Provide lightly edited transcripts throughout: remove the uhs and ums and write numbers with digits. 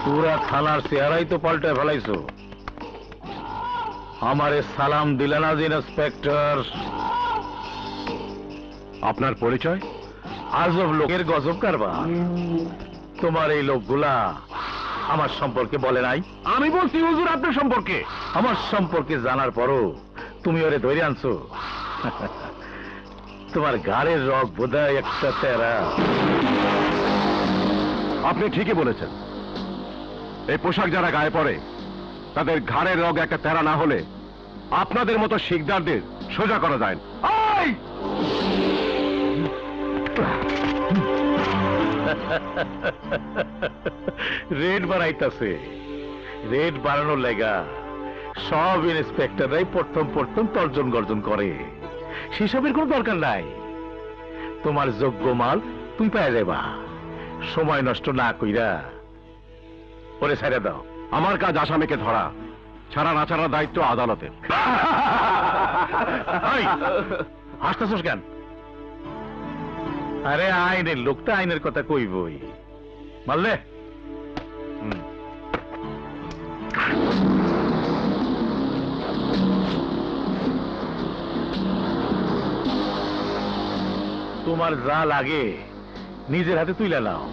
পুরা থানার চেহারাই তো পাল্টে ফেলাইছো। আমারে সালাম দিলে না যে ইন্সপেক্টর। আপনার পরিচয়? আজব লোকের গজব কারবার। তোমার এই লোকগুলা আমার সম্পর্কে বলে নাই। আমি বলছি হুজুর আপনার সম্পর্কে। আমার সম্পর্কে জানার পরও তুমি ওরে ধরে আনছো। তোমার গাড়ির রগ বোধহয় একটা তেরা। আপনি ঠিকই বলেছেন। এই পোশাক যারা গায়ে পড়ে তাদের ঘাড়ের রগ একটা তেরা না হলে আপনাদের মতো শিকদারদের সোজা করা যায় না। রেট বাড়াইতাছে। রেট বাড়ানোর লেগা সব ইন্সপেক্টররাই প্রথম তর্জন গর্জন করে। সেসবের কোনো দরকার নাই। তোমার যোগ্য মাল তুই পাই যাবা। সময় নষ্ট না কইরা ওরে ছেড়ে দাও। আমার কাজ আসামিকে ধরা, ছাড়া না ছাড়ার দায়িত্ব আদালতের। হাসতেছস কেন? আরে আইনের লোকটা আইনের কথা কইবই। মারলে তোমার যা লাগে নিজের হাতে তুইলা নাও।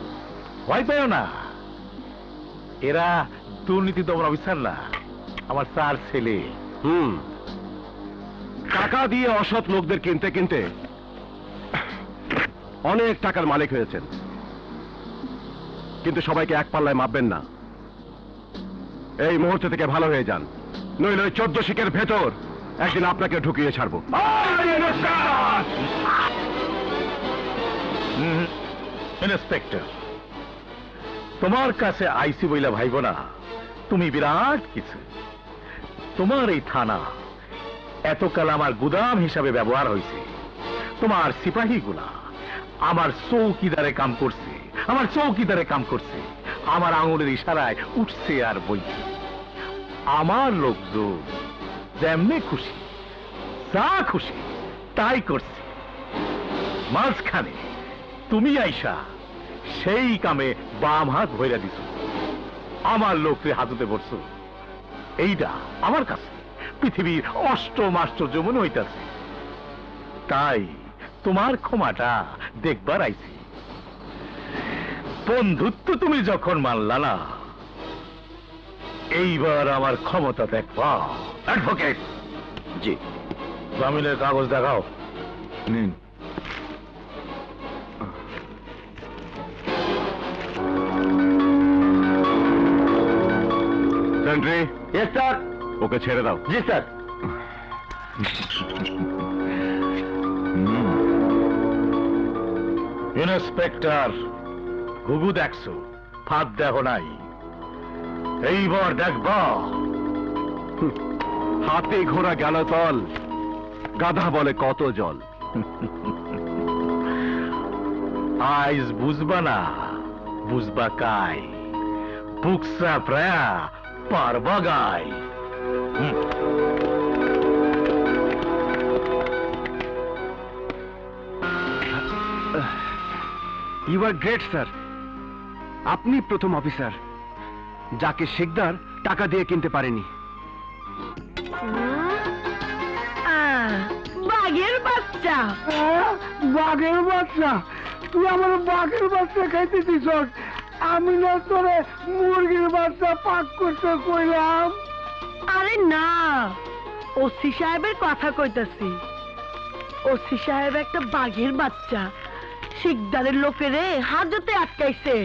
ভয় পাইও না। এরা দুর্নীতি দমন অফিসার না, আমার 4 ছেলে। টাকা দিয়ে অসৎ লোকদের কিনতে কিনতে অনেক টাকার মালিক হয়েছেন, কিন্তু সবাইকে এক পাল্লায় মাপবেন না। এই মুহূর্ত থেকে ভালো হয়ে যান, নইলে 14 শিকের ভেতর একদিন আপনাকে ঢুকিয়ে ছাড়বো। ইন্সপেক্টর, তোমার কাছে আইসি বইলা ভাইব না, তুমি বিরাট কিছু। তোমার এই থানা এতকাল আমার গুদাম হিসাবে ব্যবহার হয়েছে। তোমার সিপাহীগুলা আমার চৌকিদারে কাম করছে, আমার আঙুলের ইশারায় উঠছে আর বইছে। আমার লোকজন যেমনি খুশি যা খুশি তাই করছে। মাঝখানে তুমি আইসা সেই কামে বাম হাত ভইরা দিছ, আমার লোকরে হাজতে পড়ছো। এইটা আমার কাছে পৃথিবীর অষ্টম আশ্চর্য মনে হইতাছে। তাই তোমার ক্ষমাটা দেখবার আইছি। বন্ধুত্ব তুমি যখন মানলা না, এইবার আমার ক্ষমতা দেখবা। অ্যাডভোকেট জি, জামিনের কাগজ দেখাও। নিন। সেন্ট্রি। Yes sir. ওকে ছেড়ে দাও। জি স্যার। ইন্সপেক্টর, ঘুঘু দেখছো, ফাঁদ দেখো নাই। এইবার দেখবা। হাতে ঘোড়া গেল তল, গাধা বলে কত জল। আইজ বুঝবা না, বুঝবা কাই। বুকসা প্রায়া পারবা গাই। You are great sir. আপনি প্রথম অফিসার যাকে শিকদার টাকা দিয়ে কিনতে পারেনি। বাঘের বাচ্চা। বাঘের বাচ্চা? তুই আমার বাঘের বাচ্চা খাইতে দিস? আমি না তোরে মুরগির বাচ্চা পাক করতে কইলাম। আরে না, ওসি সাহেবের কথা কইতাছি। ওসি সাহেব একটা বাঘের বাচ্চা শিকদারের লোকেরে হাজতে আটকাইছে,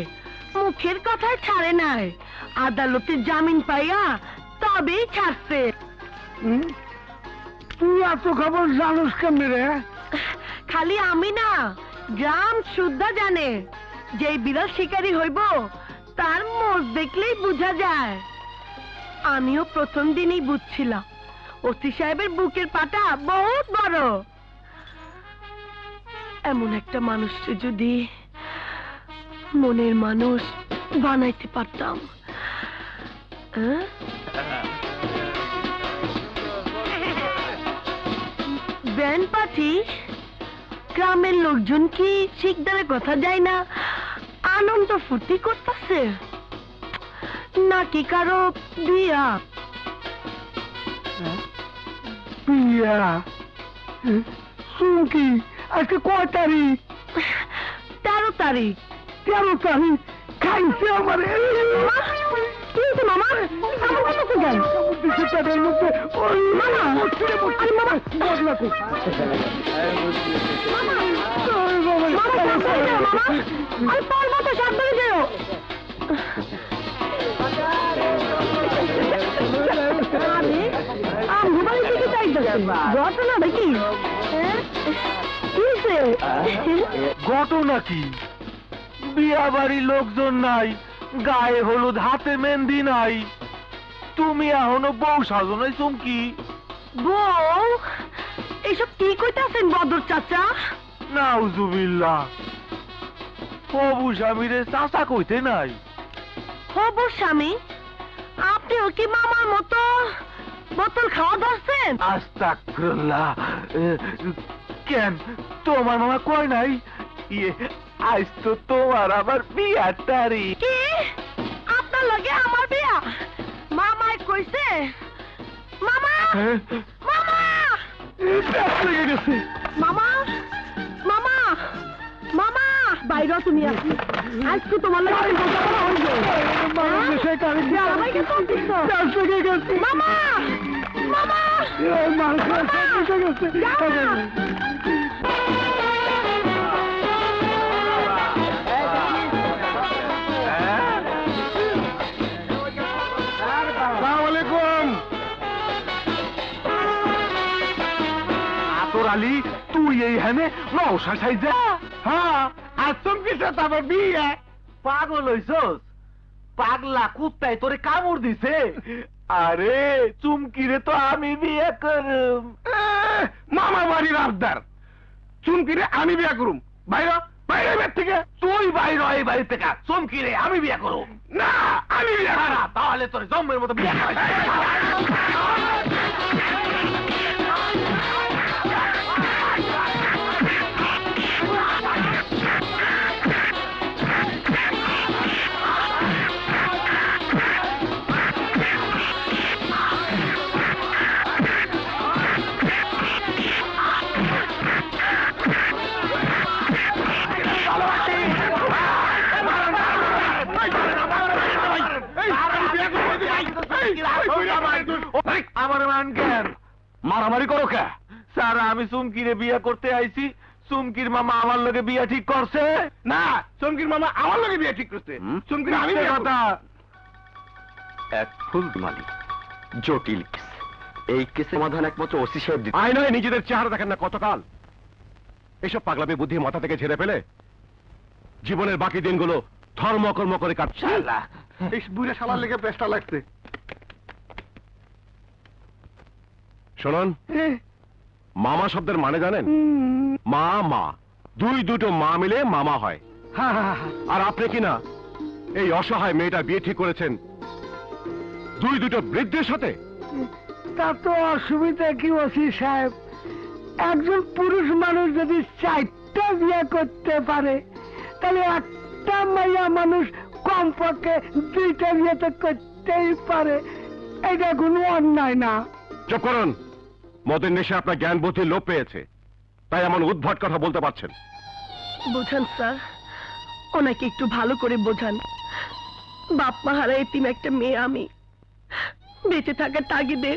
মুখের কথা ছাড়ে নাই। আদালতে জামিন পাইয়া তবেই ছাড়ছে। তুই এত খবর জানোস কেমনে রে? খালি আমি না, গ্রাম শুদ্ধা জানে। যে বিড়াল শিকারী হইব তার মোজ দেখলেই বোঝা যায়। আমিও প্রথম দিনই বুঝছিলাম ওসি সাহেবের বুকের পাটা বহুত বড়। এমন একটা মানুষকে যদি মনের মানুষ বানাইতে পারতাম। ব্যান পার্টি, গ্রামের লোকজন কি শিকদারের কথা যায় না আনন্দ ফুর্তি করতেছে? নাকি কারো বিয়া? বিয়া? চুমকি, আজকে কয় তারিখ? 13 তারিখ। 13 তারিখ? খাইছে আমার কিন্তু মামা আমার কথা তো জান তাদের মধ্যে ওই মামা, আরে মামা বদলা কো আমি পারবো তো, সাবধানে যেও। আমি বাড়ি থেকে চাইতেছি ঘটনা নাকি? ঘটনা কি? বিয়া বাড়ির লোকজন নাই, গায়ে হলুদ, হাতে মেহেন্দি নাই, তুমি এখনো বউ সাজো নাই চুমকি? বউ? এইসব কি কইতাছেন বদর চাচা? নাউজুবিল্লাহ, হবু স্বামীরে চাচা কইতে নাই। হবু স্বামী? আপনিও কি মামার মতো বোতল খাওয়া ধরছেন? আস্তাগফিরুল্লাহ। কেন তোমার মামা কয় নাই? ইয়ে, আজ তো তোমার আবার বিয়ার তারিখ। কি আপনার লগে আমার বিয়া? মামায় কইছে? মামা, মামা, মামা, মামা, মামা, বাইরে তুমি আসি, আজকে তোমার লাগে আমি বলতে পারা হইবে। মামা, মামা, আলী, তুই এইখানে নৌসা সাইজা? হ্যাঁ, আর চুমকির সাথে আমার বিয়ে। পাগল হইছস? পাগলা কুত্তায় তোরে কামড় দিছে? আরে চুমকিরে তো আমি বিয়ে করুম। মামা বাড়ির আবদার, চুমকিরে আমি বিয়ে করুম। বাইরে বাইরে বের থেকে। তুই বাইরে এই বাড়ি থেকে। চুমকিরে আমি বিয়ে করুম। না, আমি বিয়ে করা। তাহলে তোর জম্মের মতো বিয়ে করা। আমার মান কেন? মারামারি করো কে? স্যার, আমি চুমকিরে বিয়ে করতে আইছি। চুমকির মামা আমার লগে বিয়ে ঠিক করছে না? চুমকির মামা আমার লগে বিয়ে ঠিক করছে। চুমকির আমি কথা এক ফুল মালি জটিল কেস। এই কেসের সমাধান একমাত্র ওসি সাহেব দিতে। আয় নয়, নিজেদের চেহারা দেখেন না কতকাল। এসব পাগলামি বুদ্ধি মাথা থেকে ঝেড়ে ফেলে জীবনের বাকি দিনগুলো ধর্মকর্ম করে কাটছে। শালা, এই বুড়া শালার লেগে পেস্টা লাগছে। শুনুন, মামা শব্দের মানে জানেন? মা মা, দুটো মা মিলে মামা হয়। আর আপনি কি না এই অসহায় মেয়েটা বিয়ে ঠিক করেছেন দুটো বৃদ্ধের সাথে? তা তো অসুবিধা কি ওসি সাহেব? একজন পুরুষ মানুষ যদি 4টা বিয়ে করতে পারে, তাহলে একটা মাইয়া মানুষ কমপক্ষে 2টা বিয়ে তো করতেই পারে। এটা কোনো অন্যায় না। চুপ করুন। মদের নেশে আপনার জ্ঞান বুদ্ধি লোপ পেয়েছে, তাই এমন উদ্ভট কথা বলতে পারছেন। বোঝান স্যার, ওনাকে একটু ভালো করে বোঝান। বাপ মা হারা এতিম একটা মেয়ে আমি। বেঁচে থাকার তাগিদে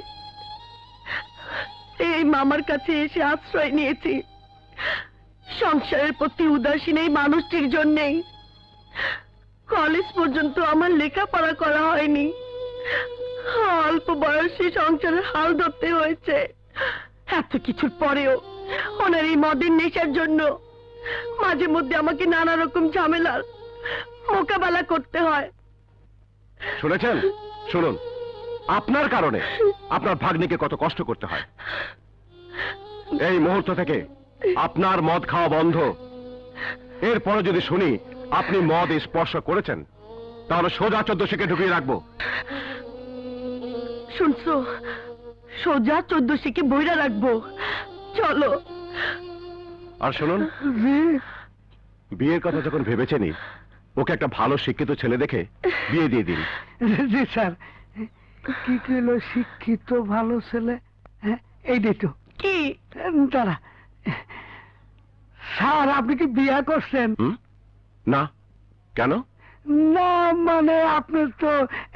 এই মামার কাছে এসে আশ্রয় নিয়েছি। সংসারের প্রতি উদাসীন এই মানুষটির জন্যেই কলেজ পর্যন্ত আমার লেখাপড়া করা হয়নি। অল্প বয়সে সংসারের হাল ধরতে হয়েছে। এত কিছুর পরেও ওনার এই মদের নেশার জন্য মাঝে মধ্যে আমাকে নানা রকম ঝামেলার মোকাবেলা করতে হয়। শুনেছেন? শুনুন, আপনার কারণে আপনার ভাগ্নিকে কত কষ্ট করতে হয়। এই মুহূর্ত থেকে আপনার মদ খাওয়া বন্ধ। এরপরে যদি শুনি আপনি মদ স্পর্শ করেছেন, তাহলে সোজা 14 শিকে ঢুকিয়ে রাখবো। শুনছো? সোজা 14 শিকে বইরা রাখবো। চলো। আর শুনুন, বিয়ের কথা যখন ভেবেছেনই, ওকে একটা ভালো শিক্ষিত ছেলে দেখে বিয়ে দিয়ে দিন। জি স্যার, কি কইল শিক্ষিত ভালো ছেলে? হ্যাঁ, এইটাই তো। কি দাঁড়া স্যার, আপনি কি বিয়া করছেন? হুম? না, কেন? না মানে আপনি তো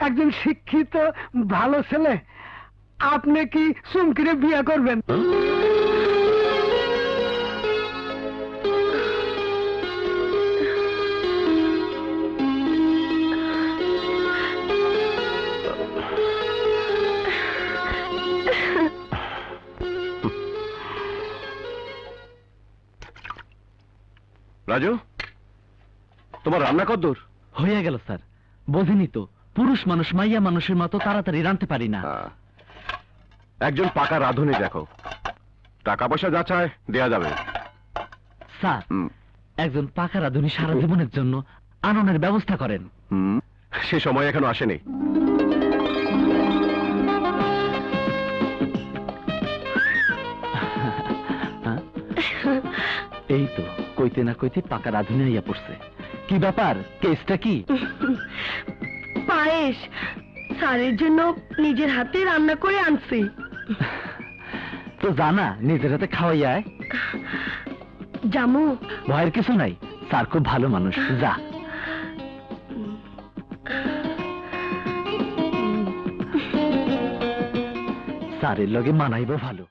একজন শিক্ষিত ভালো ছেলে, আপনি কি চুমকিরে বিয়া করবেন? রাজু, তোমার রান্না কদ্দূর? হয়ে গেল স্যার, বোঝেনি তো পুরুষ মানুষ মাইয়া মানুষের মতো তাড়াতাড়ি রাঁধতে পারি না। একজন পাকা রাঁধুনি দেখো, টাকা পয়সা যা চায় দেয়া যাবে। স্যার, হুম, একজন পাকা রাঁধুনি সারা জীবনের জন্য আননের ব্যবস্থা করেন। হুম, সে সময় এখনো আসেনি। হ্যাঁ? এই তো কইতে না কইতে পাকা রাঁধুনি আইয়া পড়ছে। কি ব্যাপার, কেসটা কি? পায়েস স্যারের জন্য নিজের হাতে রান্না করে আনছি। তো জানা নিজের হাতে খাওয়াইয়া আয়। জামু। ভয়ের কিছু নাই, স্যার খুব ভালো মানুষ। যা। স্যারের লগে মানাইব ভালো।